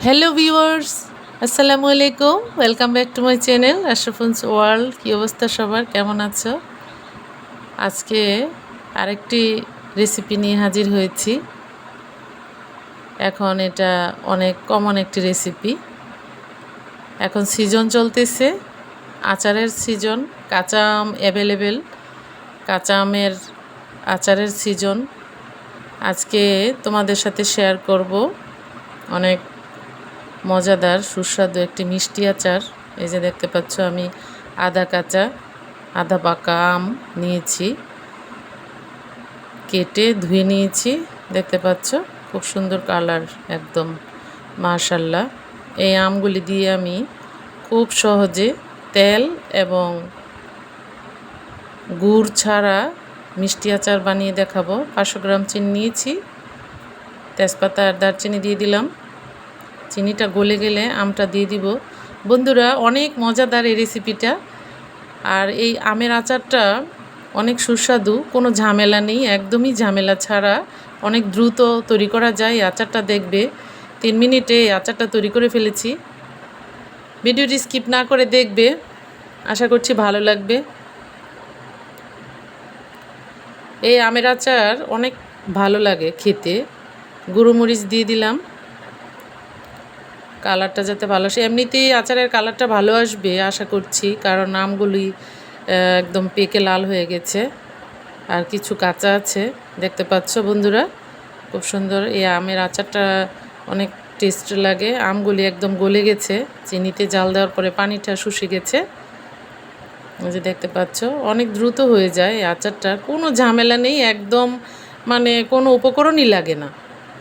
Hello viewers, আসসালামু আলাইকুম। Welcome back to my channel Ashraful's world. কী অবস্থা সবার, কেমন আছো? আজকে আরেকটি রেসিপি নিয়ে হাজির হয়েছি। এখন এটা অনেক কমন একটি রেসিপি। এখন সিজন চলতেছে, আচারের সিজন। কাঁচা আম অ্যাভেলেবেল, কাঁচা আমের আচারের সিজন। আজকে তোমাদের সাথে শেয়ার করব অনেক মজাদার সুস্বাদু একটি মিষ্টি আচার। এই যে দেখতে পাচ্ছ, আমি আধা কাঁচা আধা পাকা আম নিয়েছি, কেটে ধুয়ে নিয়েছি। দেখতে পাচ্ছ খুব সুন্দর কালার, একদম মাশাল্লাহ। এই আমগুলি দিয়ে আমি খুব সহজে তেল এবং গুড় ছাড়া মিষ্টি আচার বানিয়ে দেখাবো। 500 গ্রাম চিনি নিয়েছি, তেজপাতা আর দারচিনি দিয়ে দিলাম। চিনিটা গলে গেলে আমটা দিয়ে দিব। বন্ধুরা, অনেক মজাদার এই রেসিপিটা। আর এই আমের আচারটা অনেক সুস্বাদু, কোনো ঝামেলা নেই, একদমই ঝামেলা ছাড়া অনেক দ্রুত তৈরি করা যায়। এই আচারটা দেখবে 3 মিনিটে এই আচারটা তৈরি করে ফেলেছি। ভিডিওটি স্কিপ না করে দেখবে, আশা করছি ভালো লাগবে। এই আমের আচার অনেক ভালো লাগে খেতে। গুঁড়োমরিচ দিয়ে দিলাম, কালারটা যাতে ভালো আসে। এমনিতেই আচারের কালারটা ভালো আসবে আশা করছি, কারণ আমগুলি একদম পেকে লাল হয়ে গেছে, আর কিছু কাঁচা আছে। দেখতে পাচ্ছ বন্ধুরা, খুব সুন্দর এই আমের আচারটা, অনেক টেস্ট লাগে। আমগুলি একদম গলে গেছে, চিনিতে জাল দেওয়ার পরে পানিটা শুষে গেছে। এই যে দেখতে পাচ্ছ, অনেক দ্রুত হয়ে যায় এই আচারটা, কোনো ঝামেলা নেই, একদম মানে কোনো উপকরণই লাগে না।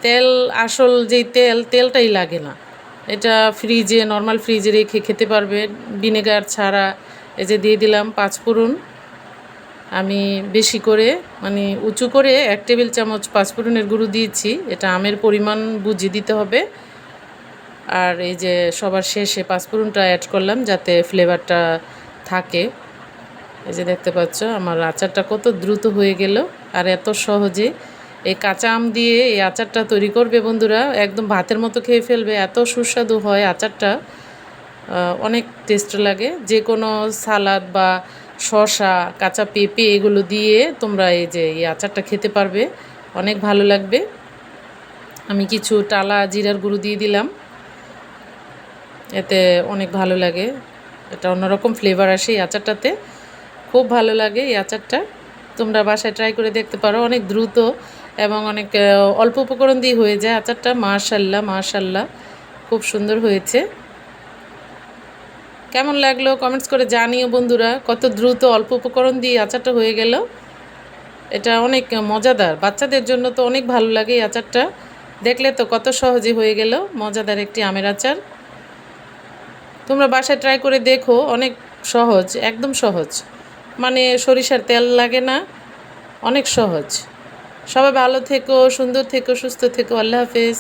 তেল, আসল যেই তেলটাই লাগে না। এটা ফ্রিজে, নর্মাল ফ্রিজে রেখে খেতে পারবে ভিনেগার ছাড়া। এই যে দিয়ে দিলাম 5 ফোড়ন। আমি বেশি করে, মানে উঁচু করে 1 টেবিল চামচ 5 ফোড়নের গুঁড়ো দিয়েছি। এটা আমের পরিমাণ বুঝে দিতে হবে। আর এই যে সবার শেষে 5 ফোড়নটা অ্যাড করলাম যাতে ফ্লেভারটা থাকে। এই যে দেখতে পাচ্ছ আমার আচারটা কত দ্রুত হয়ে গেল, আর এত সহজে। এই কাঁচা আম দিয়ে এই আচারটা তৈরি করবে বন্ধুরা, একদম ভাতের মতো খেয়ে ফেলবে, এত সুস্বাদু হয় আচারটা, অনেক টেস্ট লাগে। যে কোনো সালাদ বা শসা, কাঁচা পেঁপে এগুলো দিয়ে তোমরা এই যে এই আচারটা খেতে পারবে, অনেক ভালো লাগবে। আমি কিছু টালা জিরার গুঁড়ো দিয়ে দিলাম, এতে অনেক ভালো লাগে। এটা অন্যরকম ফ্লেভার আসে এই আচারটাতে, খুব ভালো লাগে এই আচারটা। তোমরা বাসায় ট্রাই করে দেখতে পারো, অনেক দ্রুত এবং অনেক অল্প উপকরণ দিয়ে হয়ে যায় আচারটা। মাশাল্লাহ মাশাল্লাহ, খুব সুন্দর হয়েছে। কেমন লাগলো কমেন্টস করে জানিও বন্ধুরা, কত দ্রুত অল্প উপকরণ দিয়ে আচারটা হয়ে গেল। এটা অনেক মজাদার, বাচ্চাদের জন্য তো অনেক ভালো লাগে এই আচারটা। দেখলে তো কত সহজে হয়ে গেল মজাদার একটি আমের আচার। তোমরা বাসায় ট্রাই করে দেখো, অনেক সহজ, একদম সহজ, মানে সরিষার তেল লাগে না, অনেক সহজ। সবাই ভালো থেকো, সুন্দর থেকো, সুস্থ থেকো। আল্লাহ হাফেজ।